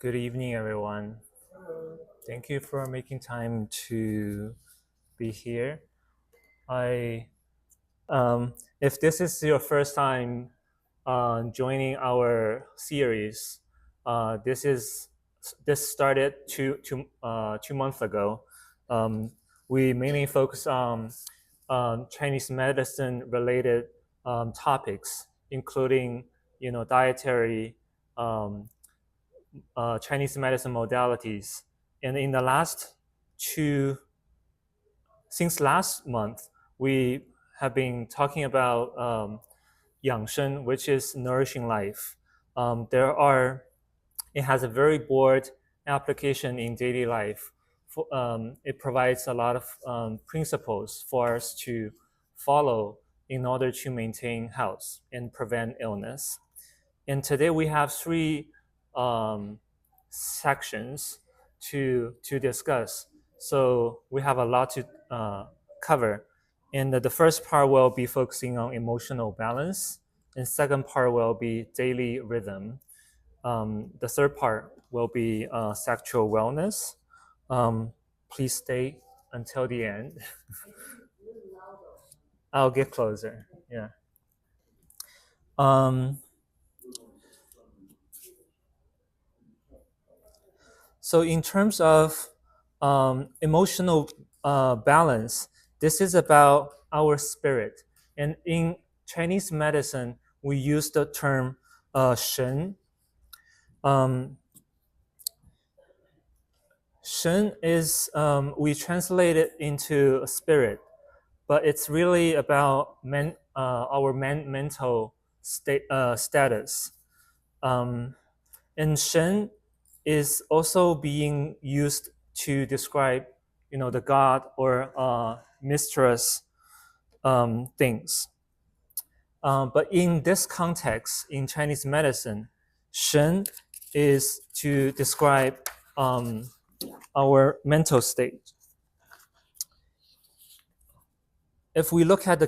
Good evening, everyone. Thank you for making time to be here. I, if this is your first time joining our series, this started 2 months ago. Um, we mainly focus on Chinese medicine related topics, including dietary. Um, Chinese medicine modalities. And in the since last month, we have been talking about Yang Sheng, which is Nourishing Life. There are, it has a very broad application in daily life. It provides a lot of principles for us to follow in order to maintain health and prevent illness. And today we have three um, sections to discuss. So we have a lot to cover. And the first part will be focusing on emotional balance. And second part will be daily rhythm. The third part will be sexual wellness. Please stay until the end. I'll get closer. Yeah. Um, So in terms of emotional balance, this is about our spirit. And in Chinese medicine, we use the term Shen. Um, Shen is, we translate it into a spirit, but it's really about our mental status. And Shen is also being used to describe, the god or mistress things. But in this context, in Chinese medicine, Shen is to describe our mental state. If we look at the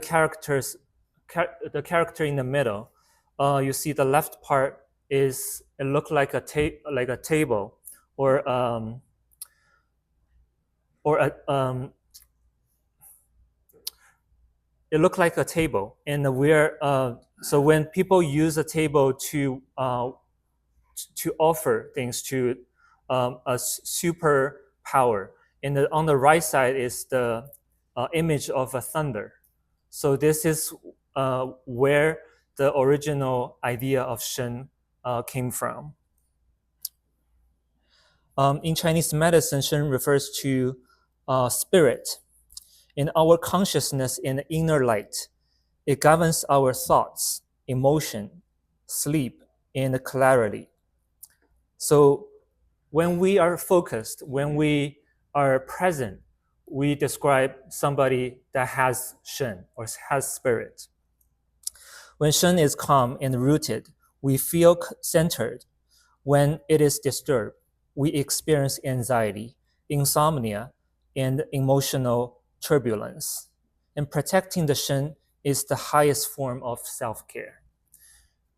the character in the middle, you see the left part is it look like a table or it looked like a table, and we're so when people use a table to offer things to a super power, and on the right side is the image of a thunder. So this is where the original idea of Shen came from. In Chinese medicine, Shen refers to spirit. In our consciousness in the inner light, it governs our thoughts, emotion, sleep, and clarity. So when we are focused, when we are present, we describe somebody that has Shen or has spirit. When Shen is calm and rooted, we feel centered. When it is disturbed, we experience anxiety, insomnia, and emotional turbulence. And protecting the Shen is the highest form of self-care.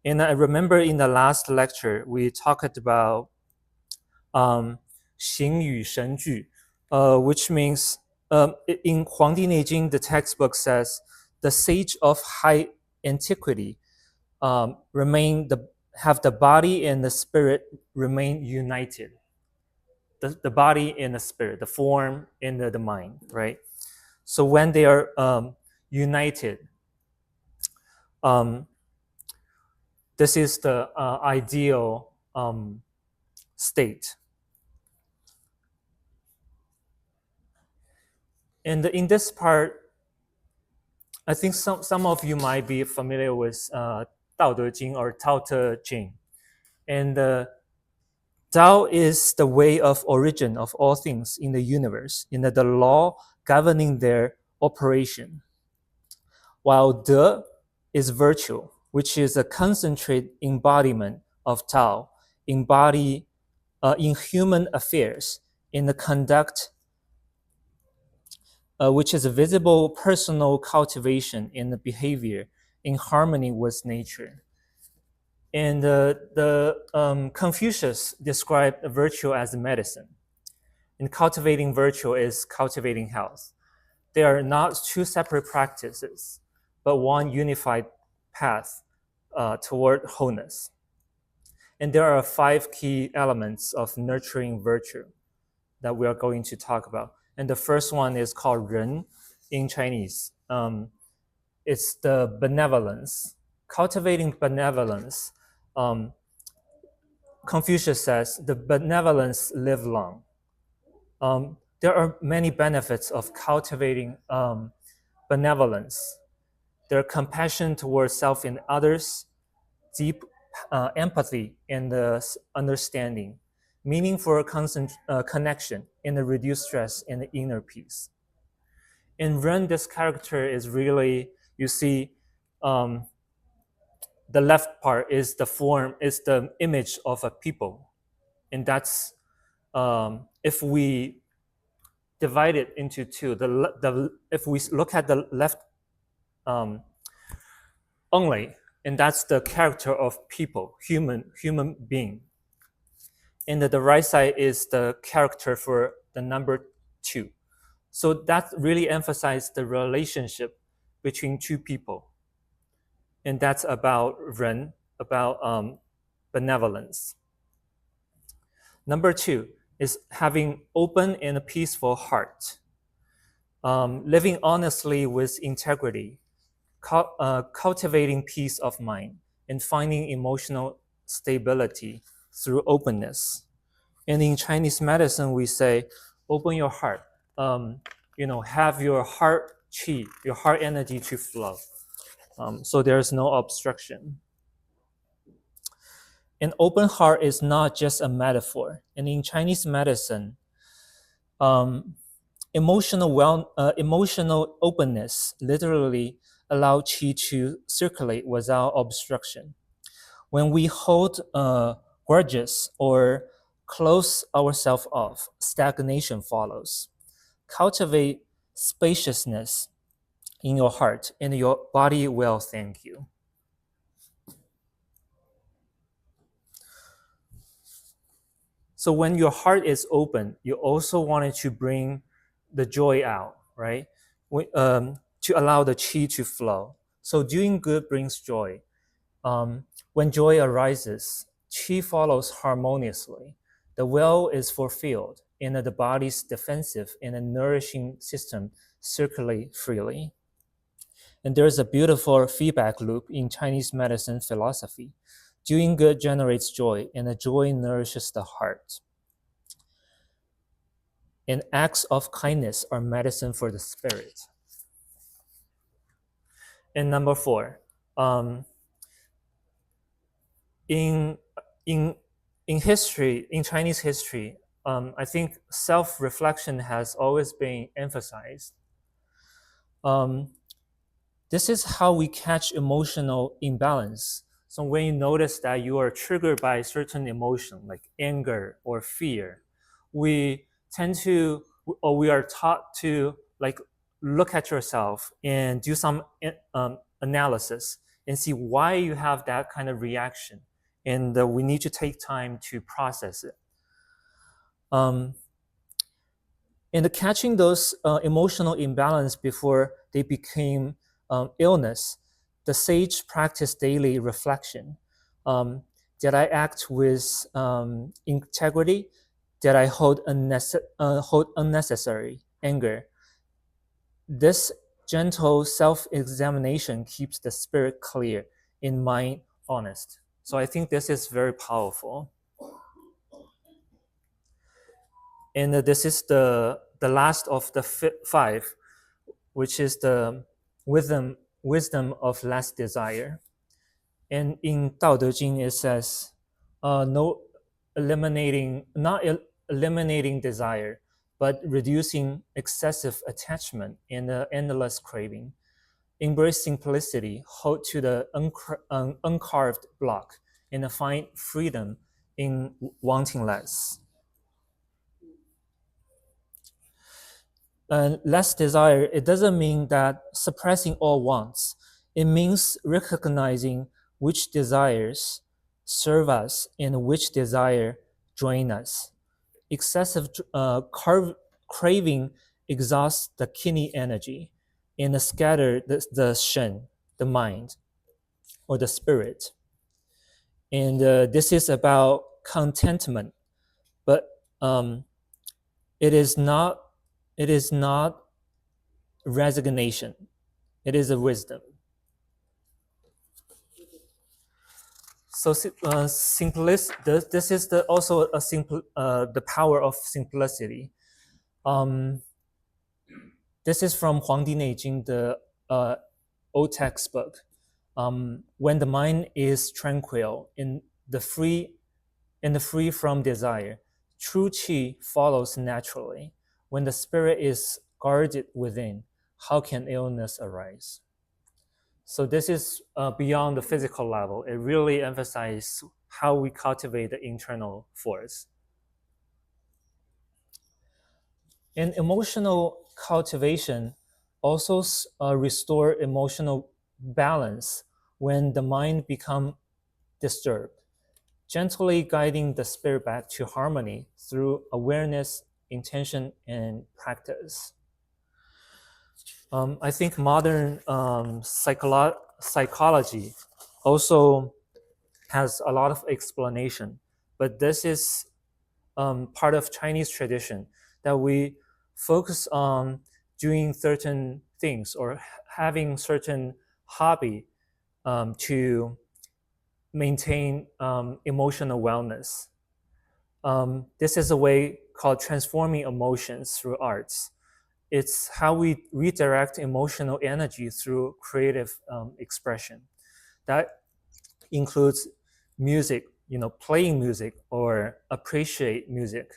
And I remember in the last lecture, we talked about 形与神俱, which means in Huangdi Neijing, the textbook says the sage of high antiquity have the body and the spirit remain united. The body and the spirit, the form and the mind, right? So when they are united, this is the ideal state. And in this part, I think some of you might be familiar with 道德经 or Tao Te Ching. And Tao is the way of origin of all things in the universe, in the law governing their operation. While De is virtue, which is a concentrate embodiment of Tao, embodied in human affairs, in the conduct, which is a visible personal cultivation in the behavior in harmony with nature. And Confucius described virtue as medicine, and cultivating virtue is cultivating health. They are not two separate practices, but one unified path toward wholeness. And there are five key elements of nurturing virtue that we are going to talk about. And the first one is called 仁 in Chinese. It's the benevolence. Cultivating benevolence. Confucius says the benevolence live long. There are many benefits of cultivating benevolence. There are compassion towards self and others, deep empathy and understanding, meaningful connection, and the reduced stress and the inner peace. In Ren, this character is really, you see, um, the left part is the form, is the image of a people. And that's, if we divide it into two, if we look at the left um, only, and that's the character of people, human being. And the right side is the character for the number two. So that really emphasizes the relationship between two people. And that's about Ren, about benevolence. Number two is having open and a peaceful heart, living honestly with integrity, cultivating peace of mind, and finding emotional stability through openness. And in Chinese medicine, we say, open your heart. Have your heart qi, your heart energy to flow. So there's no obstruction. An open heart is not just a metaphor. And in Chinese medicine, um, emotional openness literally allow qi to circulate without obstruction. When we hold grudges or close ourselves off, stagnation follows. Cultivate spaciousness in your heart, and your body will thank you. So when your heart is open, you also wanted to bring the joy out, right? To allow the qi to flow. So doing good brings joy. When joy arises, qi follows harmoniously. The will is fulfilled, and the body's defensive and a nourishing system circulate freely. And there's a beautiful feedback loop in Chinese medicine philosophy. Doing good generates joy, and the joy nourishes the heart. And acts of kindness are medicine for the spirit. And number four, in in in history, in Chinese history, I think self-reflection has always been emphasized. Um, this is how we catch emotional imbalance. So when you notice that you are triggered by a certain emotion, like anger or fear, we tend to, or we are taught to, like, look at yourself and do some analysis and see why you have that kind of reaction. And we need to take time to process it. And catching those emotional imbalance before they became illness, the sage practiced daily reflection. Did I act with integrity? Did I hold unnecessary anger? This gentle self-examination keeps the spirit clear and mind honest. So I think this is very powerful. And this is the last of the five, which is the wisdom of less desire. And in Tao Te Ching it says, not eliminating desire, but reducing excessive attachment and endless craving. Embrace simplicity, hold to the uncarved block, and find freedom in wanting less. Less desire, it doesn't mean that suppressing all wants. It means recognizing which desires serve us and which desire drain us. Excessive craving exhausts the kidney energy and scatter the shen, the mind or the spirit. And this is about contentment, but um, it is not. It is not resignation. It is a wisdom. So this is also a simple the power of simplicity. Um, this is from Huangdi Neijing, the old textbook. When the mind is tranquil in the free from desire, true qi follows naturally. When the spirit is guarded within, how can illness arise? So this is beyond the physical level. It really emphasizes how we cultivate the internal force. And emotional cultivation also restore emotional balance when the mind become disturbed, gently guiding the spirit back to harmony through awareness, intention, and practice. I think modern psychology also has a lot of explanation, but this is part of Chinese tradition that we focus on doing certain things or having certain hobby to maintain emotional wellness. This is a way called transforming emotions through arts. It's how we redirect emotional energy through creative expression. That includes music, playing music or appreciate music,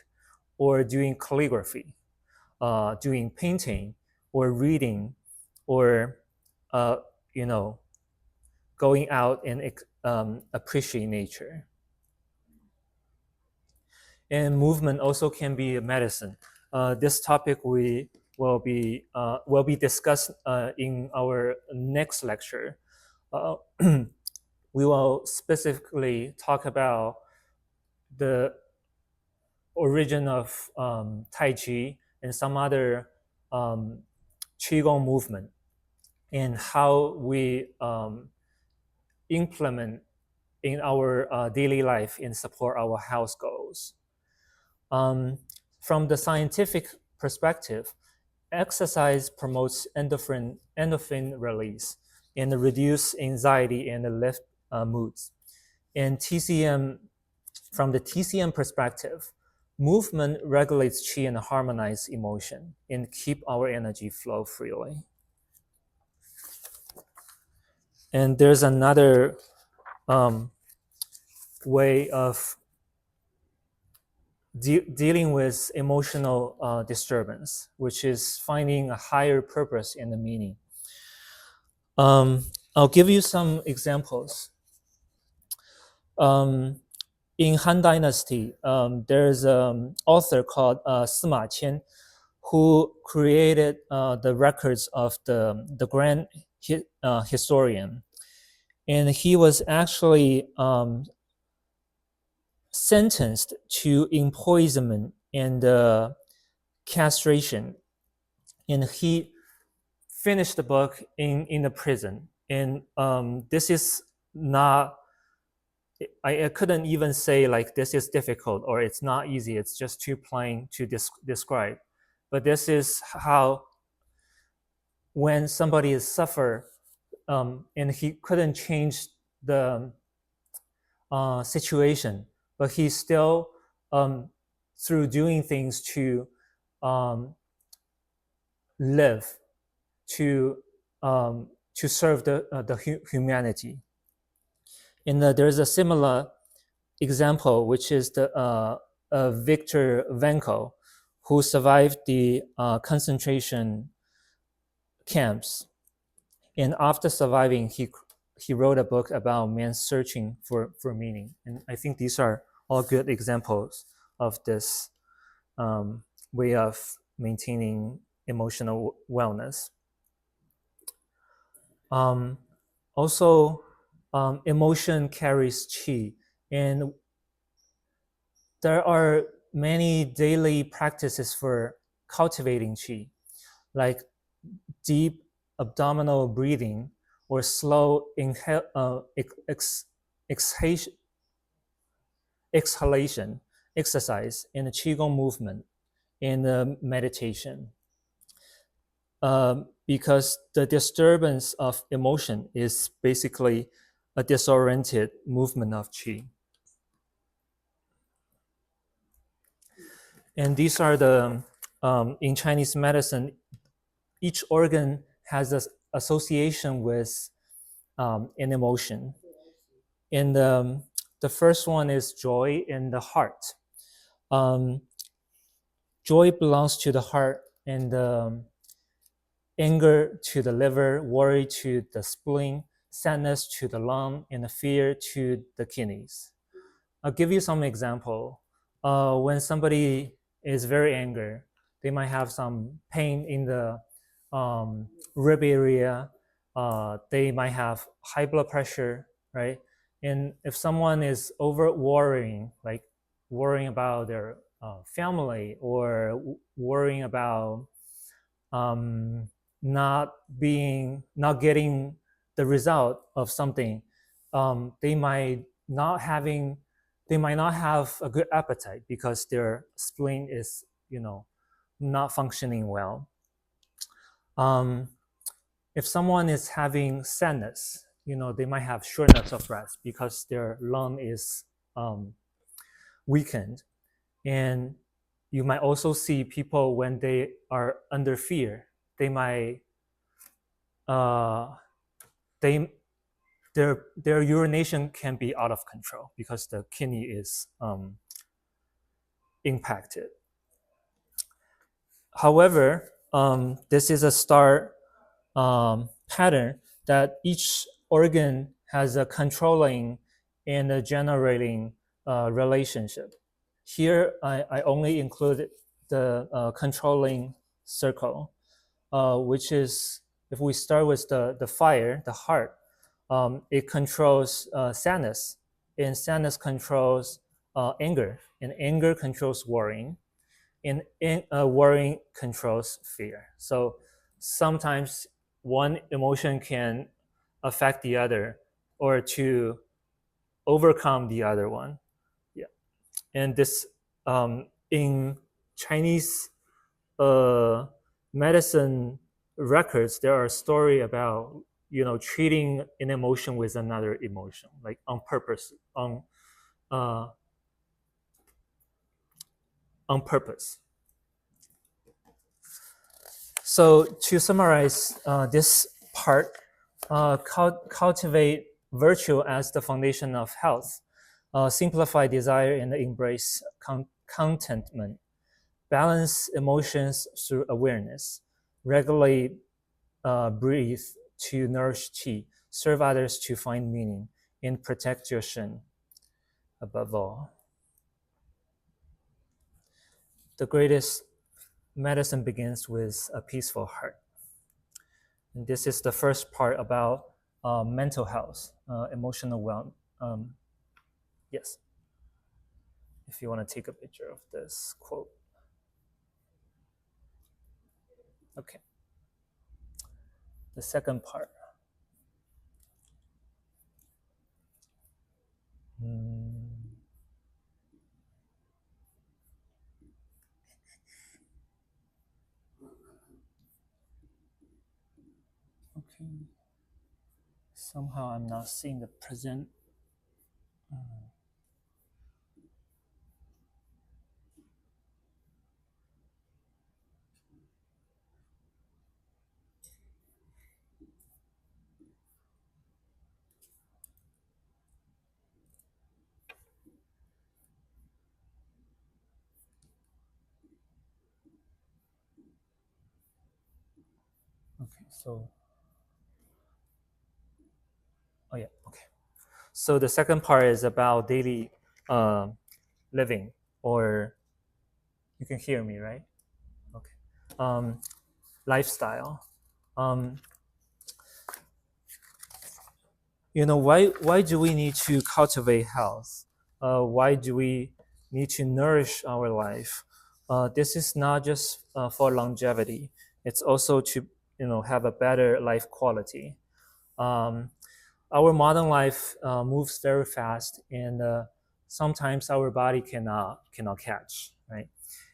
or doing calligraphy, doing painting, or reading, or uh, you know, going out and appreciate nature. And movement also can be a medicine. This topic we will be discussed in our next lecture. Uh, we will specifically talk about the origin of Tai Chi and some other um, Qigong movement and how we implement in our daily life and support our health goals. Um, from the scientific perspective, exercise promotes endorphin release and reduce anxiety and lift moods. And from the TCM perspective, movement regulates qi and harmonize emotion and keep our energy flow freely. And there's another way of dealing with emotional disturbance, which is finding a higher purpose and the meaning. I'll give you some examples. In Han Dynasty, there's an author called Sima Qian who created the records of the grand historian. And he was actually sentenced to imprisonment and castration. And he finished the book in the prison. And this is not, I couldn't even say like this is difficult or it's not easy. It's just too plain to describe. But this is how when somebody is suffer and he couldn't change the situation, but he still through doing things to live, to serve the humanity. And there's a similar example, which is the Viktor Frankl, who survived the concentration camps. And after surviving, he wrote a book about man searching for meaning. And I think these are all good examples of this way of maintaining emotional wellness. Also, emotion carries qi, And there are many daily practices for cultivating qi, like deep abdominal breathing or slow exhalation, exhalation exercise in the qigong movement in the meditation. Because the disturbance of emotion is basically a disoriented movement of qi. And these are the, in Chinese medicine, each organ has an association with an emotion. And the first one is joy in the heart. Joy belongs to the heart, and anger to the liver, worry to the spleen, sadness to the lung, and the fear to the kidneys. I'll give you some example. When somebody is very angry, they might have some pain in the rib area. They might have high blood pressure, right? And if someone is over worrying, like worrying about their family or worrying about um, not getting the result of something, they might not having they might not have a good appetite because their spleen is not functioning well. um, if someone is having sadness, they might have shortness of breath because their lung is weakened. And you might also see people when they are under fear, they might uh, they their urination can be out of control because the kidney is impacted. However, this is a start pattern that each organ has a controlling and a generating relationship. Here, I only include the controlling circle, which is, if we start with the fire, the heart, it controls sadness, and sadness controls anger, and anger controls worrying, and worrying controls fear. So sometimes one emotion can affect the other or to overcome the other one. Yeah, and this in Chinese uh, medicine records, there are stories about treating an emotion with another emotion, like on purpose, uh, on purpose. So to summarize this part, cultivate virtue as the foundation of health, simplify desire and embrace contentment, balance emotions through awareness, regulate breathe to nourish qi, serve others to find meaning, and protect your shen above all. The greatest medicine begins with a peaceful heart. And this is the first part about mental health, emotional well. Yes, if you want to take a picture of this quote. Okay. The second part. Okay. Somehow I'm not seeing the present. Okay, so, oh yeah, okay. So the second part is about daily living, or you can hear me, right? Okay. Lifestyle. Um, why do we need to cultivate health? why do we need to nourish our life? This is not just for longevity. It's also to have a better life quality. Um, our modern life moves very fast, and sometimes our body cannot catch, right?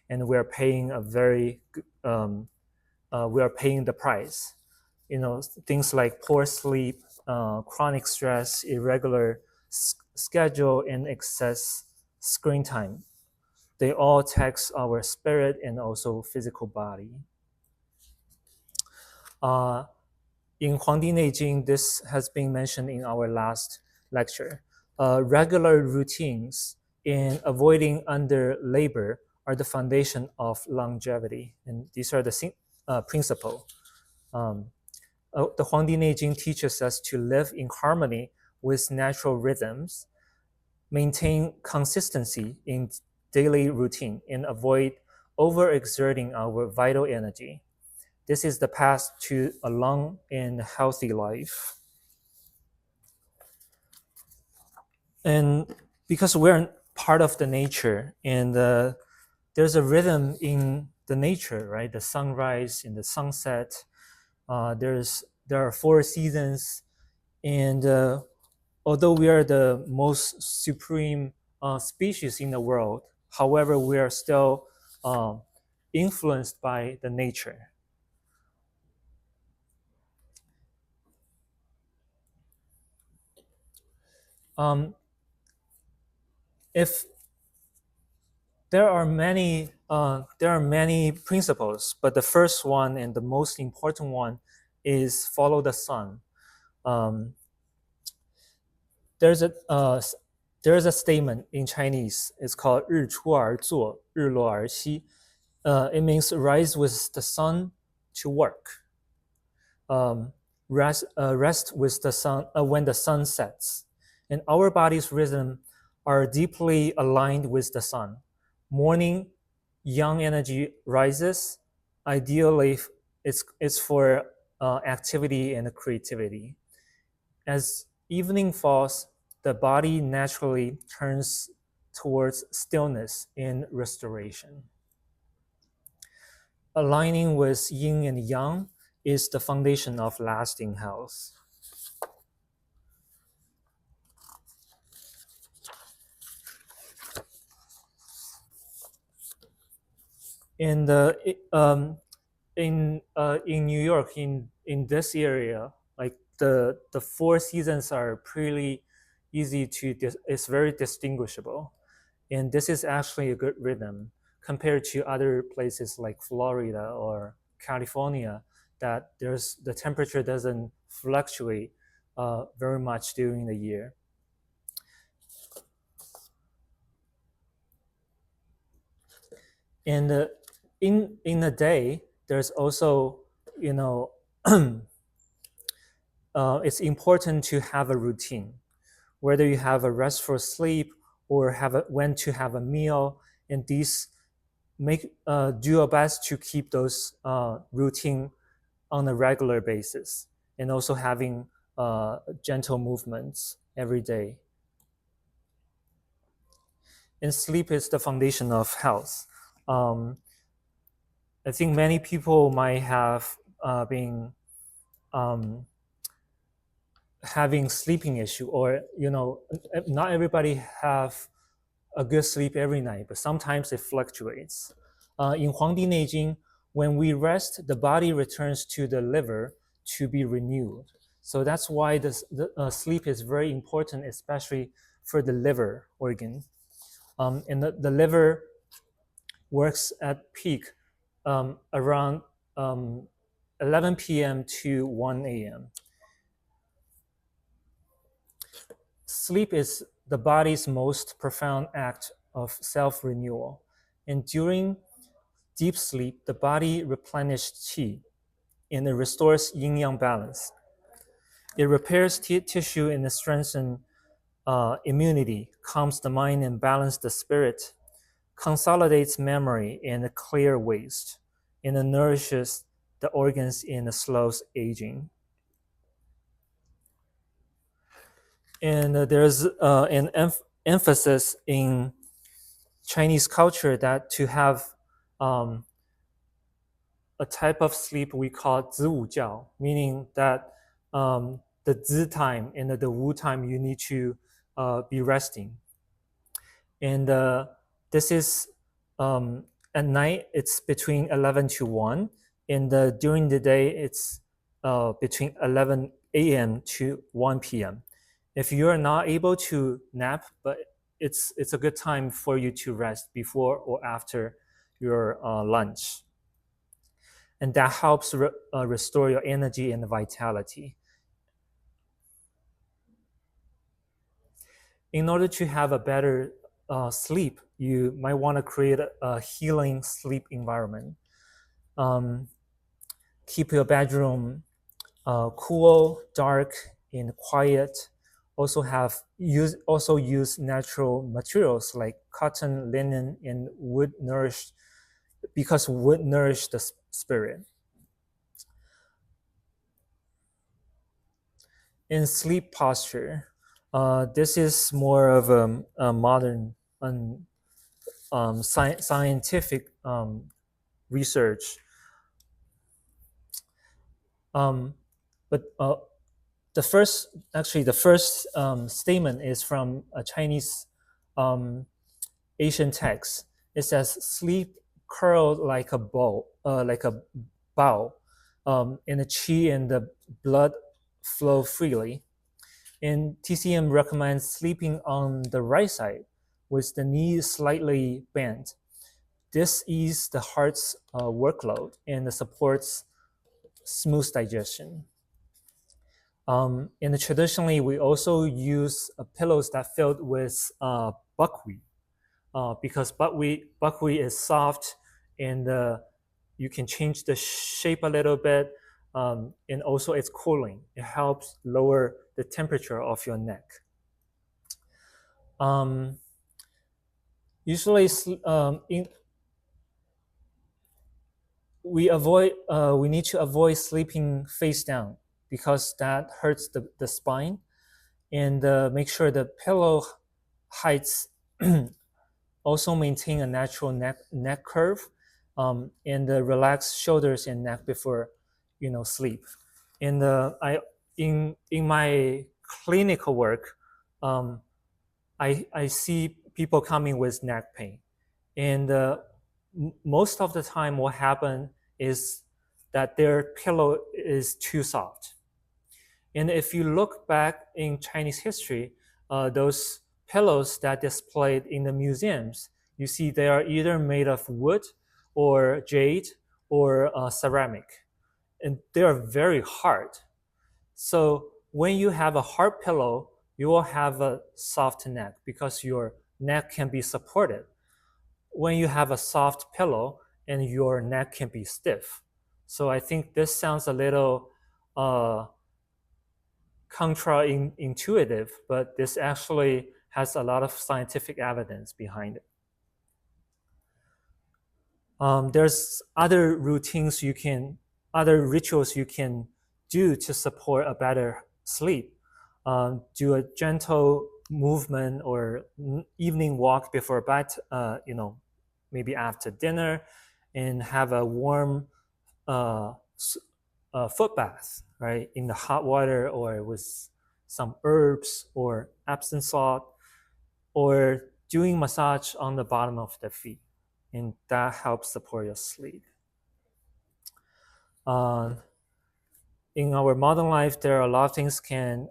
And we are paying a very we are paying the price. Things like poor sleep, chronic stress, irregular schedule, and excess screen time. They all tax our spirit and also physical body. Uh, in Huangdi Neijing, this has been mentioned in our last lecture. Regular routines in avoiding under labor are the foundation of longevity, and these are the principle. Um, the Huangdi Neijing teaches us to live in harmony with natural rhythms, maintain consistency in daily routine, and avoid overexerting our vital energy. This is the path to a long and healthy life. And because we're part of the nature, and there's a rhythm in the nature, right? The sunrise and the sunset. There are four seasons, and although we are the most supreme species in the world, however, we are still influenced by the nature. Um, if there are many principles, but the first one and the most important one is follow the sun. Um, there's a there is a statement in Chinese. It's called 日出而作，日落而息. It means rise with the sun to work. Rest with the sun when the sun sets. And our body's rhythm are deeply aligned with the sun. Morning, young energy rises. Ideally, it's for activity and creativity. As evening falls, the body naturally turns towards stillness and restoration. Aligning with yin and yang is the foundation of lasting health. And in New York, in this area, like the four seasons are pretty easy to it's very distinguishable, and this is actually a good rhythm compared to other places like Florida or California, that the temperature doesn't fluctuate very much during the year. And in a day, there's also you know it's important to have a routine, whether you have a restful sleep or when to have a meal, and these do your best to keep those routine on a regular basis, and also having gentle movements every day. And sleep is the foundation of health. Um, I think many people might have been um, having sleeping issue, or not everybody have a good sleep every night, but sometimes it fluctuates. In Huangdi Neijing, when we rest, the body returns to the liver to be renewed. So that's why the sleep is very important, especially for the liver organ. And the liver works at peak around 11 p.m. to 1 a.m. Sleep is the body's most profound act of self-renewal. And during deep sleep, the body replenishes qi and it restores yin-yang balance. It repairs tissue and strengthens immunity, calms the mind and balances the spirit, consolidates memory and clear waste, and it nourishes the organs and slows aging. And there's an emphasis in Chinese culture that to have um, a type of sleep we call 子午觉, meaning that the 子 time and the wu time you need to be resting. And this is um, at night, it's between 11 to 1. And during the day, it's between 11 a.m. to 1 p.m. If you're not able to nap, but it's a good time for you to rest before or after your lunch. And that helps restore your energy and vitality. In order to have a better sleep, you might want to create a healing sleep environment. Um, Keep your bedroom cool, dark, and quiet. Also use natural materials like cotton, linen, and wood nourish because wood nourish the spirit. In sleep posture, this is more of a modern scientific research. Um, but the first statement is from a Chinese um, Asian text. It says, "Sleep curled like a bow, and the qi and the blood flow freely." And TCM recommends sleeping on the right side, with the knees slightly bent. This eases the heart's workload and supports smooth digestion. And traditionally, we also use pillows that filled with buckwheat because buckwheat is soft and you can change the shape a little bit. And also, it's cooling. It helps lower the temperature of your neck. Um, Usually, we need to avoid sleeping face down because that hurts the spine, and make sure the pillow heights also maintain a natural neck curve, and relax shoulders and neck before sleep. And I in my clinical work, um, I see people coming with neck pain, and most of the time what happens is that their pillow is too soft. And if you look back in Chinese history, those pillows that displayed in the museums, you see they are either made of wood or jade or ceramic, and they are very hard. So when you have a hard pillow, you will have a soft neck because your neck can be supported. When you have a soft pillow, and your neck can be stiff. So I think this sounds a little contra-intuitive, but this actually has a lot of scientific evidence behind it. There's other rituals you can do to support a better sleep. Do a gentle movement or evening walk before bed, maybe after dinner, and have a warm uh, foot bath, right, in the hot water or with some herbs or Epsom salt, or doing massage on the bottom of the feet, and that helps support your sleep. Uh, in our modern life, there are a lot of things can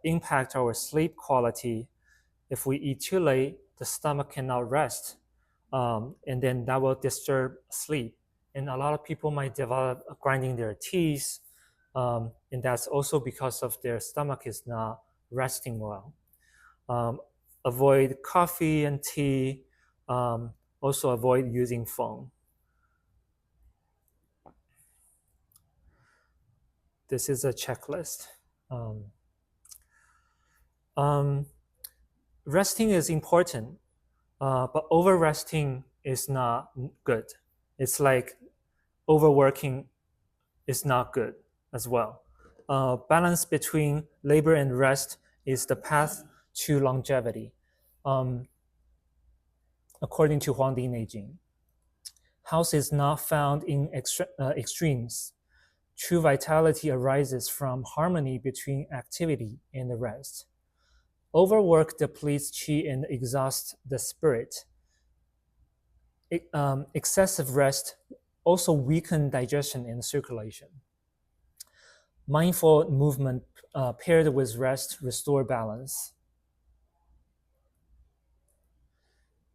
impact our sleep quality. If we eat too late, the stomach cannot rest, and then that will disturb sleep. And a lot of people might develop grinding their teeth, and that's also because of their stomach is not resting well. Um, Avoid coffee and tea. Also avoid using phone. This is a checklist. Um, um, Resting is important, but over resting is not good. It's like overworking is not good as well. Balance between labor and rest is the path to longevity. Um, according to Huangdi Neijing, health is not found in extremes. True vitality arises from harmony between activity and rest. Overwork depletes qi and exhausts the spirit. Excessive rest also weakens digestion and circulation. Mindful movement paired with rest restore balance.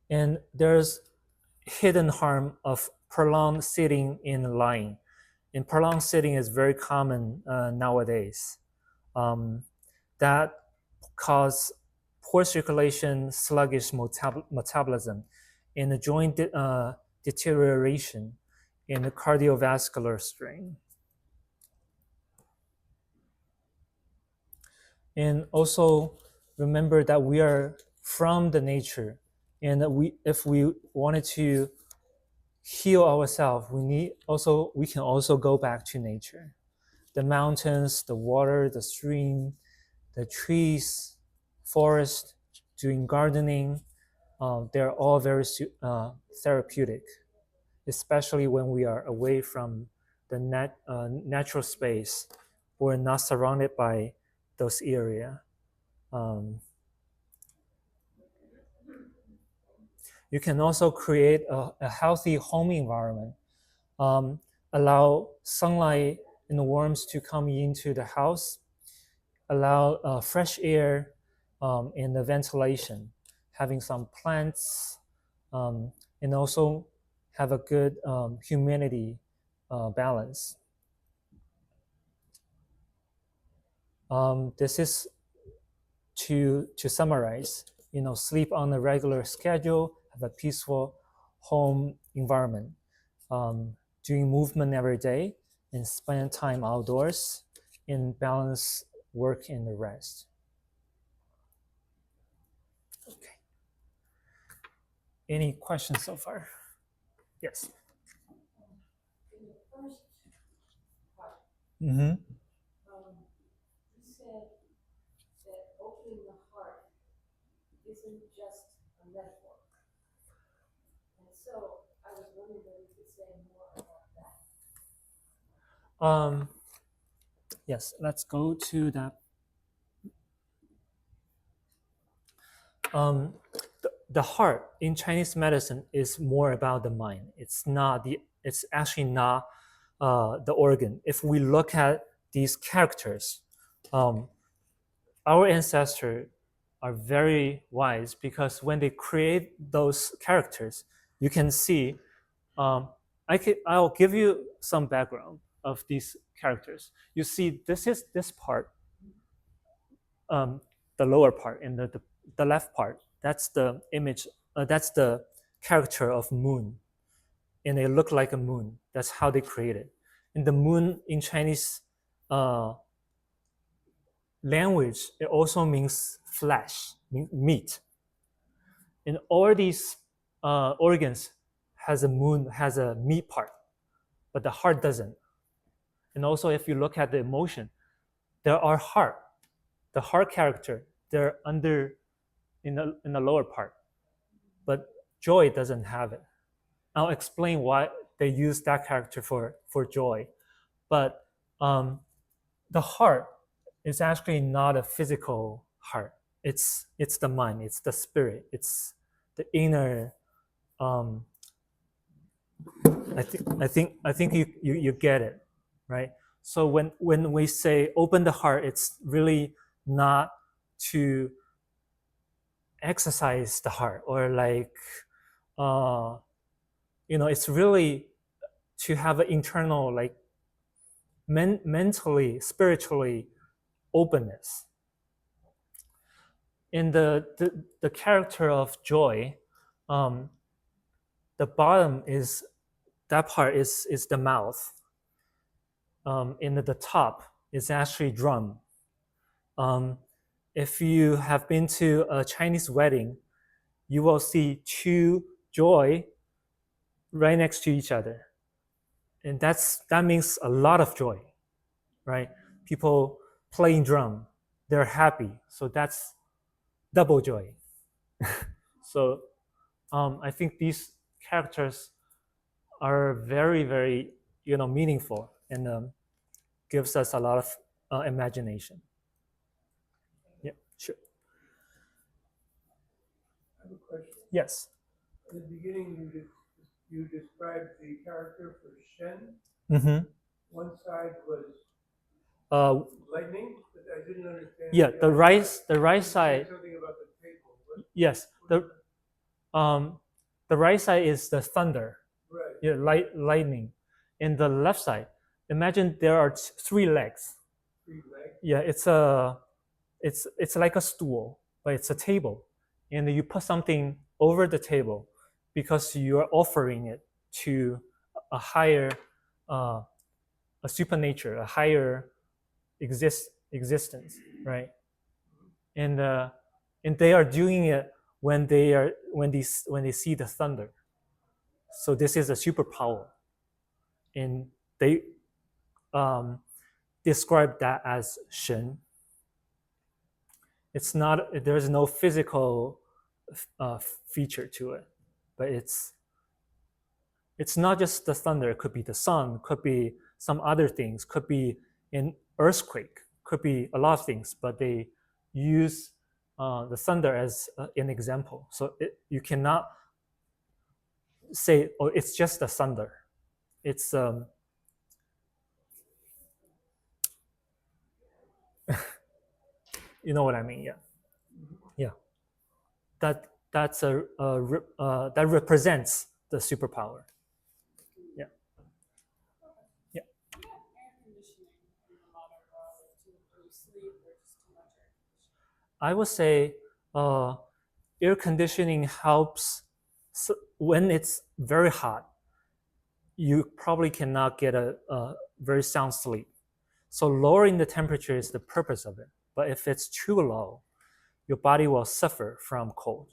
And there's hidden harm of prolonged sitting and lying. And prolonged sitting is very common nowadays. Um, that cause poor circulation, sluggish metabolism, and the joint deterioration and the cardiovascular strain. And also remember that we are from the nature, and that if we wanted to heal ourselves, we can also go back to nature. The mountains, the water, the stream, the trees, forest, doing gardening, they're all very therapeutic, especially when we are away from the natural space. We're not surrounded by those area. Um, you can also create a healthy home environment. Um, allow sunlight and warmth to come into the house. Allow fresh air and the ventilation. Having some plants, and also have a good humidity balance. This is to summarize. Sleep on a regular schedule, have a peaceful home environment, doing movement every day, and spend time outdoors, and balance work and the rest. Okay. Any questions so far? Yes. Mm-hmm. Um, yes, let's go to that. Um, the heart in Chinese medicine is more about the mind. It's actually not the organ. If we look at these characters, um, our ancestors are very wise, because when they create those characters, you can see. Um, I'll give you some background of these characters. You see, this part, the lower part, and the left part. That's the image. That's the character of moon, and they look like a moon. That's how they created. And the moon in Chinese uh, language, it also means flesh, meat. And all these organs has a meat part, but the heart doesn't. And also, if you look at the emotion, there are heart. The heart character, they're under in the lower part, but joy doesn't have it. I'll explain why they use that character for joy. But the heart is actually not a physical heart. It's the mind. It's the spirit. It's the inner. Um, I think you get it, right? So when we say open the heart, it's really not to exercise the heart, or like uh, it's really to have an internal, like, mentally, spiritually openness. In the character of joy, um, the bottom is that part is the mouth. In the top is actually drum. Um, if you have been to a Chinese wedding, you will see two joy right next to each other, and that means a lot of joy, right? People playing drum, they're happy, so that's double joy. So I think these characters are very, very, meaningful and gives us a lot of imagination. Yeah, sure. I have a question. Yes. In the beginning, you described the character for Shen. Mm-hmm. One side was Uh, lightning, but I didn't understand. yeah, the right, You side. said something about the table. Yes, um, the right side is the thunder. Right. Yeah, lightning. In the left side, imagine there are three legs. Three legs. Yeah, it's like a stool, but it's a table, and you put something over the table because you are offering it to a higher, uh, a supernature, a higher existence, right? And and they are doing it when they see the thunder. So this is a superpower, and they um, describe that as Shen. It's not, there's no physical uh, feature to it, but it's not just the thunder. It could be the sun, could be some other things, could be an earthquake, could be a lot of things. But they use the thunder as an example. So you cannot say, "Oh, it's just the thunder." It's you know what I mean? Yeah, yeah. That's that represents the superpower. Yeah, yeah. I would say uh, air conditioning helps. So when it's very hot, you probably cannot get a very sound sleep. So lowering the temperature is the purpose of it. But if it's too low, your body will suffer from cold.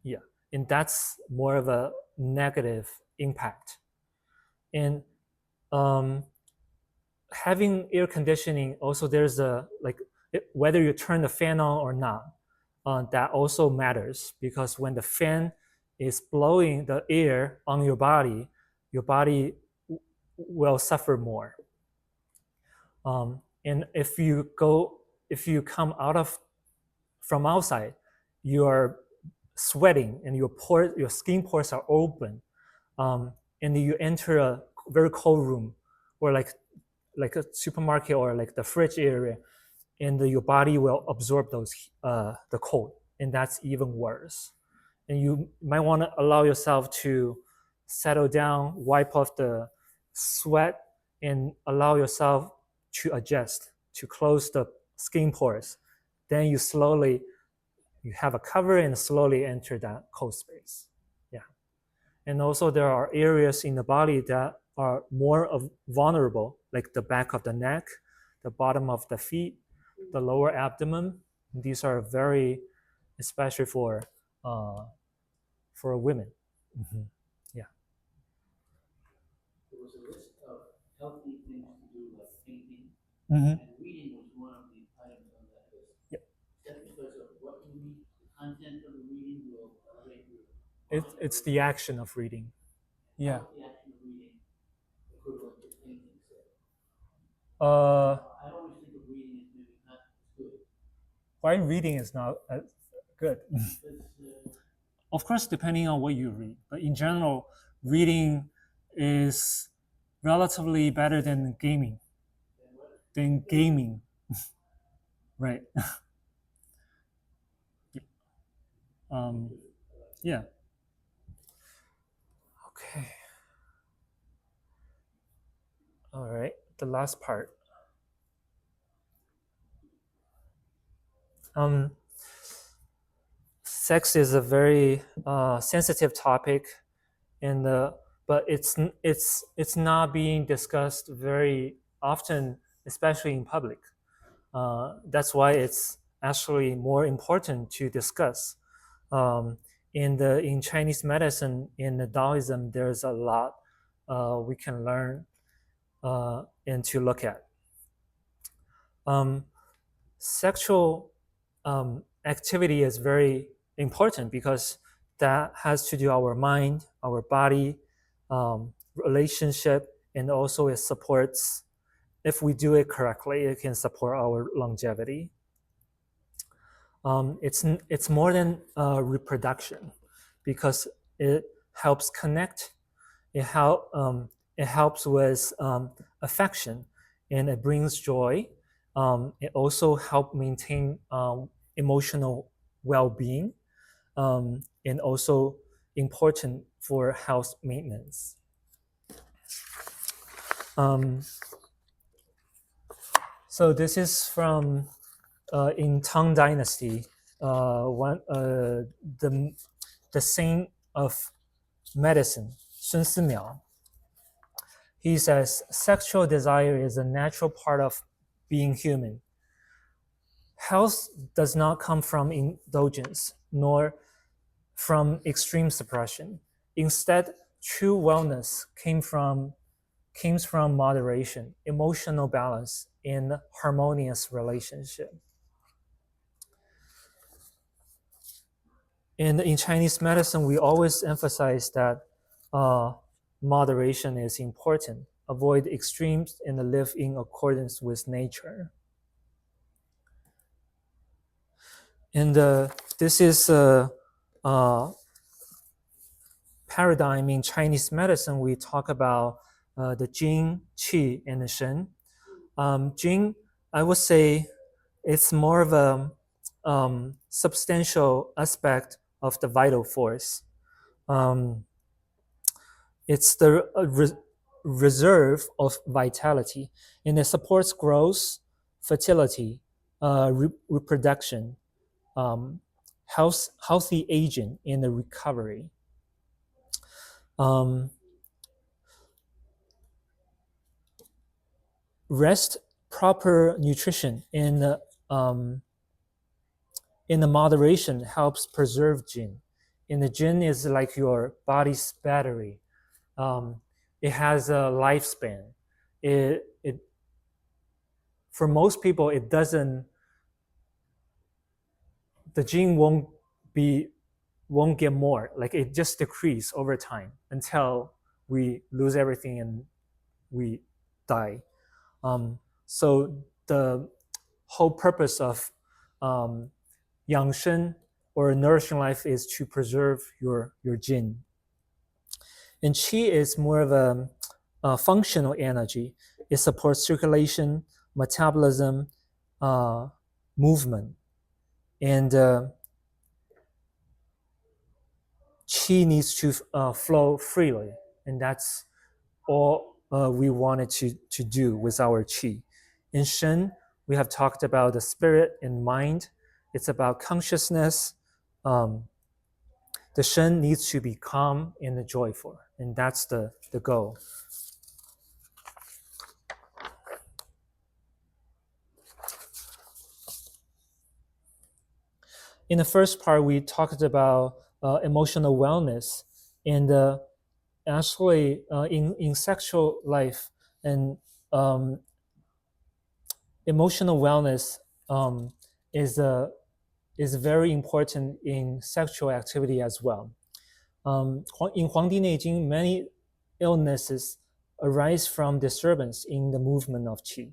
Yeah, and that's more of a negative impact. And um, having air conditioning also, there's a like whether you turn the fan on or not, that also matters, because when the fan is blowing the air on your body will suffer more. And if you come out of from outside, you are sweating and your skin pores are open, and you enter a very cold room, or like a supermarket or like the fridge area, and your body will absorb those the cold, and that's even worse. And you might want to allow yourself to settle down, wipe off the sweat, and allow yourself to adjust, to close the skin pores. Then you have a cover and slowly enter that cold space. Yeah. And also there are areas in the body that are more vulnerable, like the back of the neck, the bottom of the feet, the lower abdomen. These are very, especially uh, for women. Mm-hmm. Yeah. There was a list of healthy things to do, like painting, mm-hmm. and reading was one of the items on that list. Yep. That's because of what you read, the content of the reading will elevate you. It's the action of reading. Yeah. The action of reading equivalent to painting, say. I always think of reading as maybe not as good. Why reading is not as good? Of course, depending on what you read, but in general, reading is relatively better than gaming. Than gaming, right? um, yeah. Okay. All right. The last part. Um, Sex is a very sensitive topic, and but it's not being discussed very often, especially in public. That's why it's actually more important to discuss. In Chinese medicine, in the Taoism, there's a lot we can learn and to look at. Um, Sexual activity is very important because that has to do our mind, our body, relationship, and also it supports. If we do it correctly, it can support our longevity. It's more than reproduction because it helps connect. It helps with affection, and it brings joy. It also helps maintain emotional well-being, and also important for health maintenance. Um, so this is from in Tang Dynasty, the saint of medicine, Sun Simiao. He says sexual desire is a natural part of being human. Health does not come from indulgence nor from extreme suppression. Instead, true wellness comes from moderation, emotional balance, and harmonious relationship. And in Chinese medicine, we always emphasize that uh, moderation is important. Avoid extremes and live in accordance with nature. And this is a paradigm in Chinese medicine. We talk about the Jing, Qi, and the Shen. Jing, I would say, it's more of a substantial aspect of the vital force. Um, it's the reserve of vitality, and it supports growth, fertility, reproduction, healthy aging, and the recovery. Um, Rest, proper nutrition, and in the moderation helps preserve gene. And the gene is like your body's battery. It has a lifespan. It for most people it doesn't. The gene be won't get more. Like it just decrease over time until we lose everything and we die. So the whole purpose of Yang Sheng or Nourishing Life is to preserve your gene. And Qi is more of a functional energy. It supports circulation, metabolism, movement. And Qi needs to flow freely. And that's all we wanted to do with our Qi. In Shen, we have talked about the spirit and mind. It's about consciousness. Um, the Shen needs to be calm and joyful, and that's the goal. In the first part, we talked about emotional wellness, and actually in sexual life and um, emotional wellness is is very important in sexual activity as well. In Huangdi Neijing, many illnesses arise from disturbance in the movement of qi.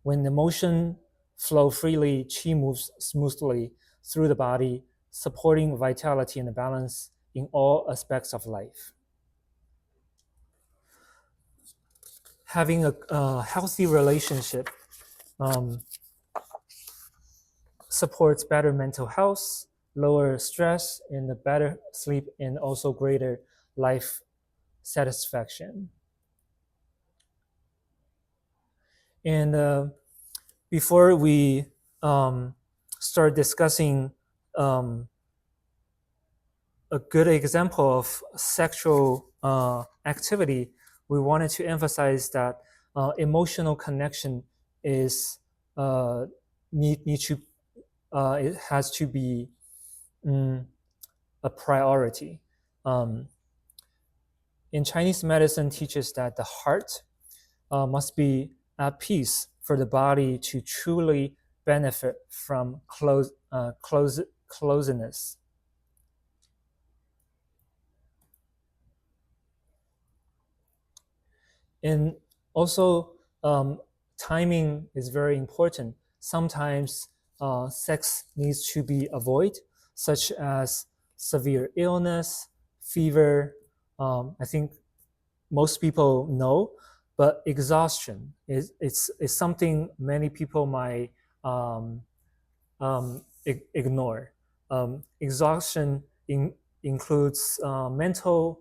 When the motion flow freely, qi moves smoothly through the body, supporting vitality and balance in all aspects of life. Having a healthy relationship supports better mental health, lower stress, and a better sleep, and also greater life satisfaction. And before we start discussing a good example of sexual activity, we wanted to emphasize that emotional connection is need to it has to be a priority. In Chinese medicine, teaches that the heart must be at peace for the body to truly benefit from closeness. And also, timing is very important. Sometimes sex needs to be avoided, such as severe illness, fever. I think most people know, but exhaustion is something many people might ignore. Exhaustion includes mental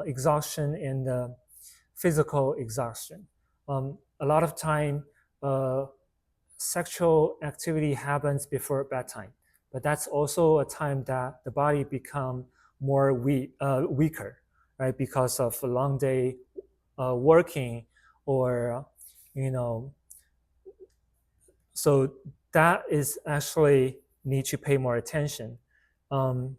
exhaustion and physical exhaustion. A lot of time, uh, sexual activity happens before bedtime, but that's also a time that the body become more weaker, right? Because of a long day working, or you know, so that is actually need to pay more attention. Um,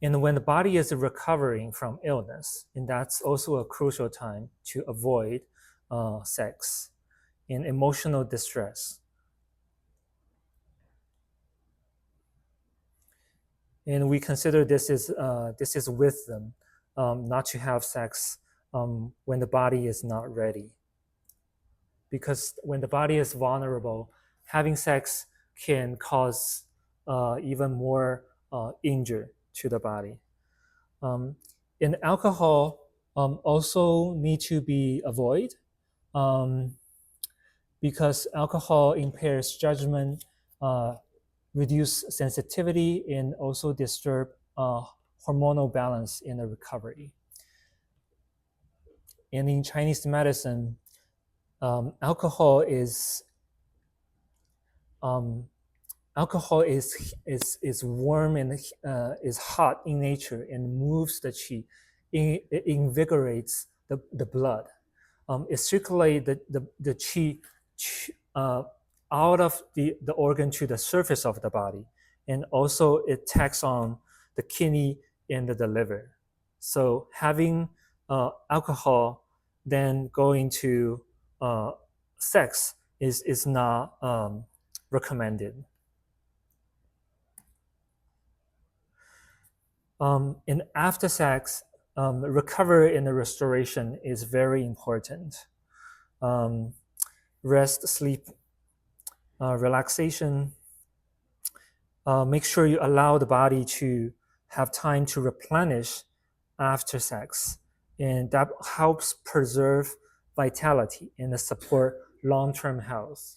and when the body is recovering from illness, and that's also a crucial time to avoid sex and emotional distress. And we consider this is wisdom, not to have sex when the body is not ready, because when the body is vulnerable, having sex can cause even more injury to the body. Um, and alcohol also need to be avoided, um, because alcohol impairs judgment, uh, reduce sensitivity, and also disturb hormonal balance in the recovery. And in Chinese medicine, alcohol is um, alcohol is warm and is hot in nature and moves the qi. It invigorates the blood. It circulates the qi uh, out of the organ to the surface of the body, and also it attacks on the kidney and the liver. So having alcohol then going to sex is not recommended. In after sex, recovery and the restoration is very important. Um, Rest, sleep, relaxation. Make sure you allow the body to have time to replenish after sex, and that helps preserve vitality and support long-term health.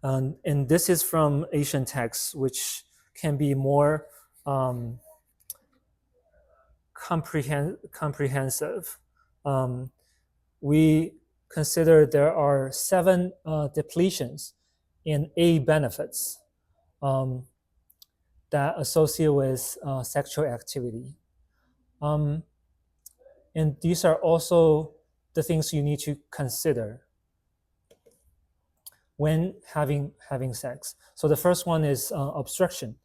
And this is from Asian texts, which can be more um, comprehensive. Um, we consider there are seven depletions in A benefits that associate with sexual activity. Um, and these are also the things you need to consider when having sex. So the first one is obstruction.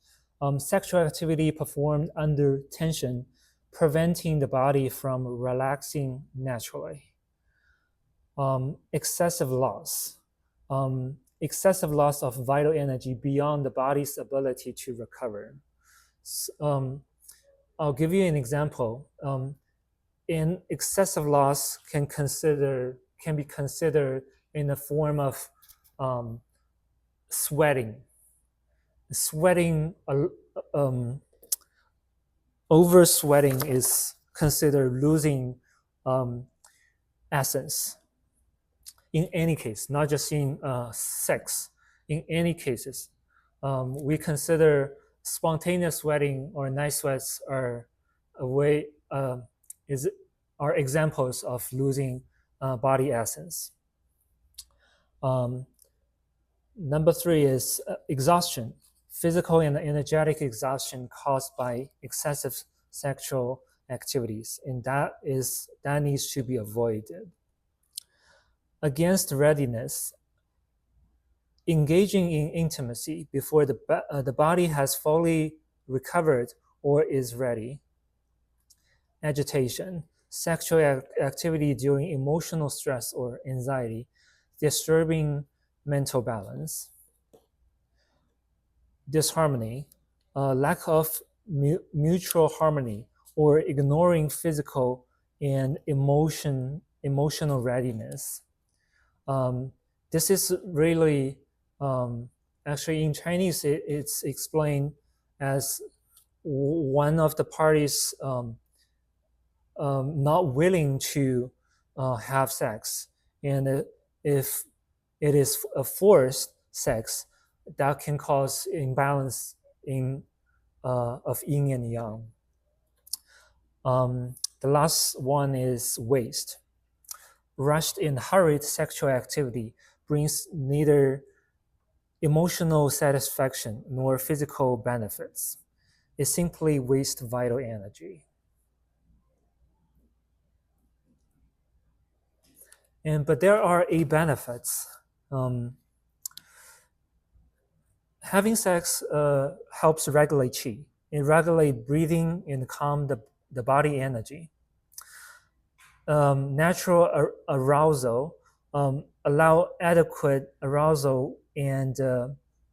Sexual activity performed under tension, preventing the body from relaxing naturally. Excessive loss. Excessive loss of vital energy beyond the body's ability to recover. I'll give you an example. In excessive loss can be considered in the form of um, sweating. Sweating, over sweating is considered losing essence. In any case, not just in sex. In any cases, we consider spontaneous sweating or night sweats are a way is are examples of losing body essence. Um, Number three is exhaustion, physical and energetic exhaustion caused by excessive sexual activities, and that needs to be avoided. Against readiness, engaging in intimacy before the body has fully recovered or is ready. Agitation, sexual activity during emotional stress or anxiety, disturbing mental balance. Disharmony, lack of mutual harmony or ignoring physical and emotional readiness. Um, this is really um, actually in Chinese it's explained as one of the parties not willing to have sex, and if it is a forced sex, that can cause imbalance in of yin and yang. The last one is waste. Rushed and hurried sexual activity brings neither emotional satisfaction nor physical benefits. It simply wastes vital energy. But there are eight benefits. Um, Having sex helps regulate qi. It regulates breathing and calm the body energy. Natural arousal allow adequate arousal and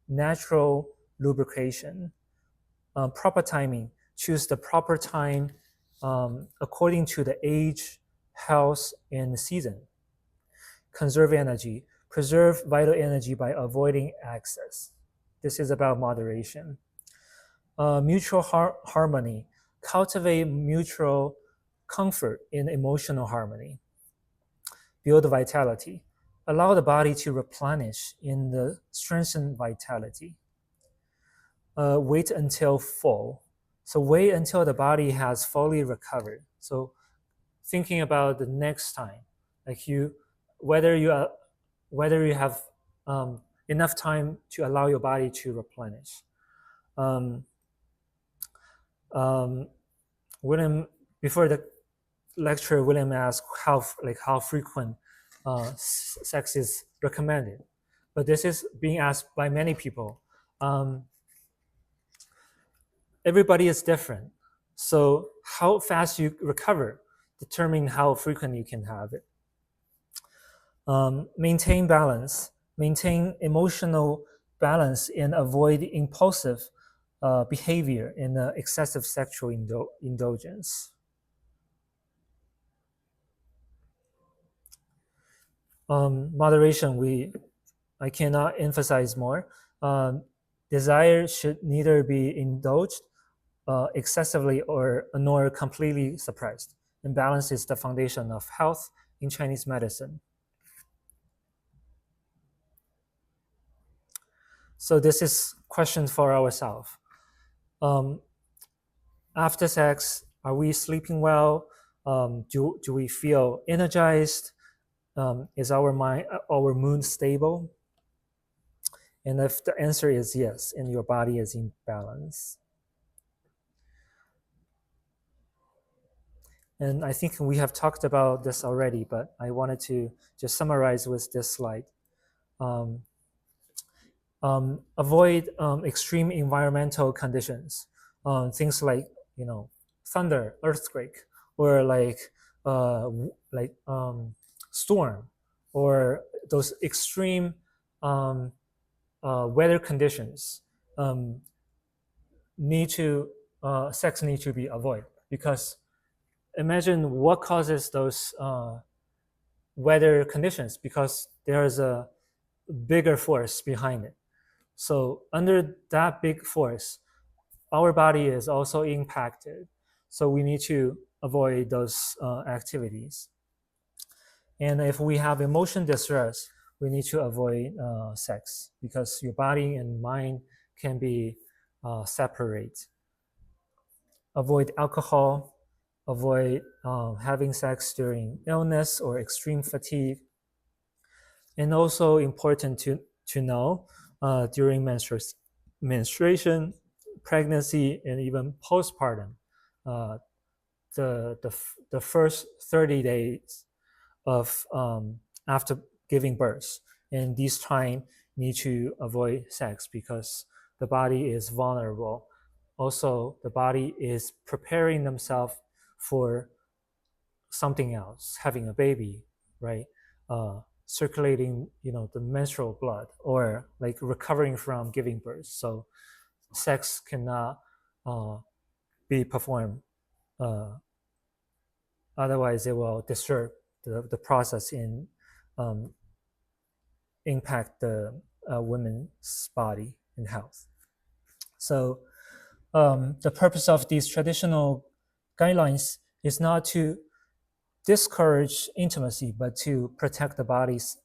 natural lubrication. Proper timing. Choose the proper time according to the age, health, and season. Conserve energy. Preserve vital energy by avoiding excess. This is about moderation. Mutual harmony. Cultivate mutual comfort in emotional harmony. Build vitality. Allow the body to replenish in the strengthen vitality. Wait until full. So wait until the body has fully recovered. So thinking about the next time, like whether you are, whether you have enough time to allow your body to replenish. Um, um, William, before the lecture, William asked how frequent sex is recommended, but this is being asked by many people. Um, Everybody is different, so how fast you recover determine how frequent you can have it. Maintain balance, maintain emotional balance, and avoid impulsive behavior and excessive sexual indulgence. Moderation, I cannot emphasize more. Um, Desire should neither be indulged excessively or nor completely suppressed. And balance is the foundation of health in Chinese medicine. So this is question for ourselves. Um, After sex, are we sleeping well? Do we feel energized? Is our mood stable? And if the answer is yes, and your body is in balance. And I think we have talked about this already, but I wanted to just summarize with this slide. Um, Avoid extreme environmental conditions, things like thunder, earthquake, or storm, or those extreme um, weather conditions. Need to Sex need to be avoided, because imagine what causes those weather conditions, because there is a bigger force behind it. So under that big force, our body is also impacted. So we need to avoid those activities. And if we have emotion distress, we need to avoid sex, because your body and mind can be separate. Avoid alcohol, avoid having sex during illness or extreme fatigue. And also important to know during menstruation, pregnancy, and even postpartum, uh, the first 30 days of after giving birth, and this time need to avoid sex, because the body is vulnerable. Also, the body is preparing themselves for something else, having a baby, right? Circulating, the menstrual blood, or like recovering from giving birth. So sex cannot be performed Otherwise, it will disturb the process and um, impact the women's body and health. So the purpose of these traditional guidelines is not to discourage intimacy, but to protect the body's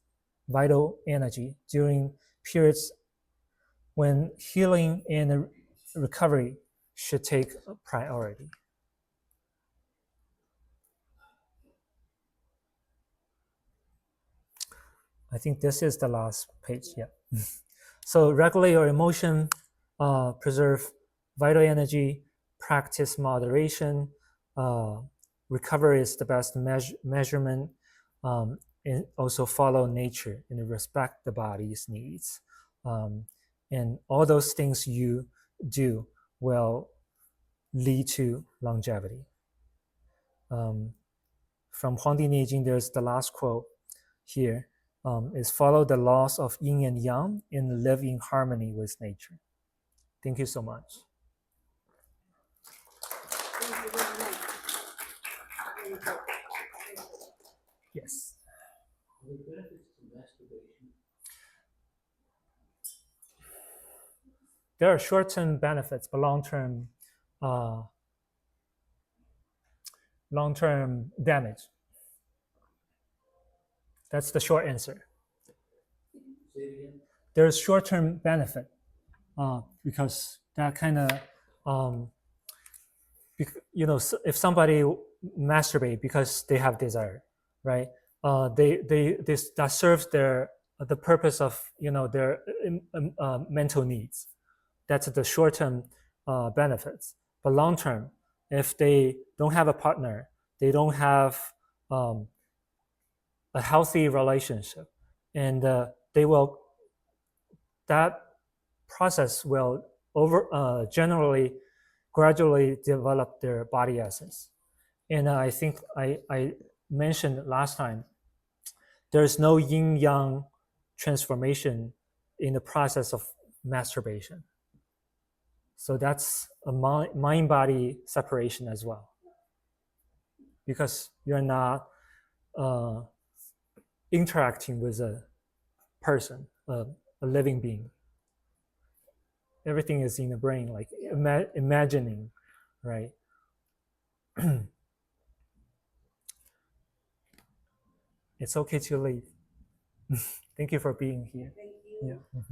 vital energy during periods when healing and recovery should take priority. I think this is the last page. Yeah. So regulate your emotion, preserve vital energy, practice moderation. Recovery is the best measurement, and also follow nature and respect the body's needs. And all those things you do will lead to longevity. From Huangdi Neijing, there's the last quote here, is follow the laws of yin and yang and live in harmony with nature. Thank you so much. Thank you very much. Very good. Yes. The benefits to masturbation. There are short-term benefits, but long-term damage. That's the short answer. Say it again. There's short-term benefit because that kind of if somebody masturbate because they have desire, right? That serves the purpose of their mental needs. That's the short-term benefits. But long-term, if they don't have a partner, they don't have a healthy relationship, and that process will generally gradually develop their body essence. And I think I mentioned last time, there's no yin yang transformation in the process of masturbation. So that's a mind body separation as well, because you're not interacting with a person, a living being. Everything is in the brain, like imagining, right? It's okay to leave. Thank you for being here. Thank you. Yeah.